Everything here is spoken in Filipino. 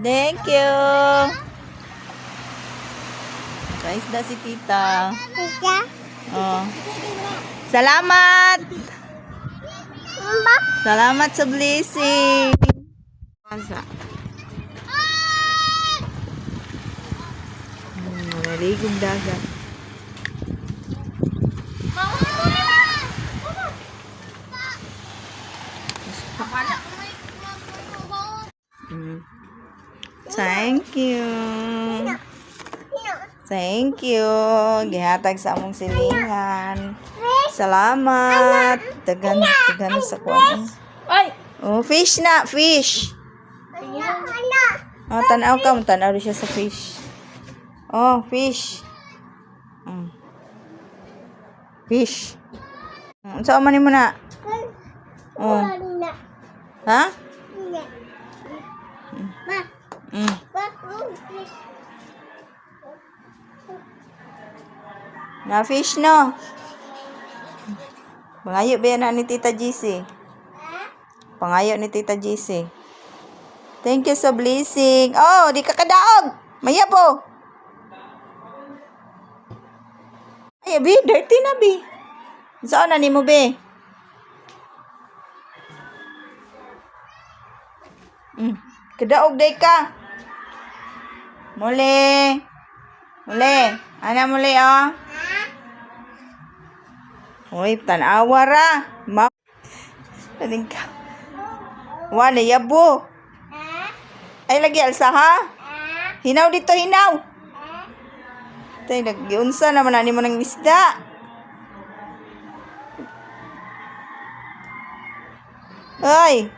Thank you. Guys, na si tita. Oh. Salamat. Salamat sa blessing. Masa. Naligong dagat. Thank you. Thank you. Gihatag sa among silingan. Salamat. Tagan sa kuwan. Oh, fish na, fish. Oh, tanaw ka, tanaw siya sa fish. Oh, fish. Fish. Saan man mo na? Oh. Ha? Na fish no. Pangayo ba na ni Tita GC? Pangayo ni Tita GC. Thank you sa blessing. Oh, di ka kadaog. Maya po. Ay, Bi, dirty na, Bi. Saan na ni mo, Bi? Kadaog day ka. Muli. Muli. Ana muli, oh. Uy, tanawa ra. Paling ka. Wala, yabo. Ay, lagi alsa, ha? Hinaw dito, hinaw. Tay, nag-iunsa naman na mo ng isda. Ay.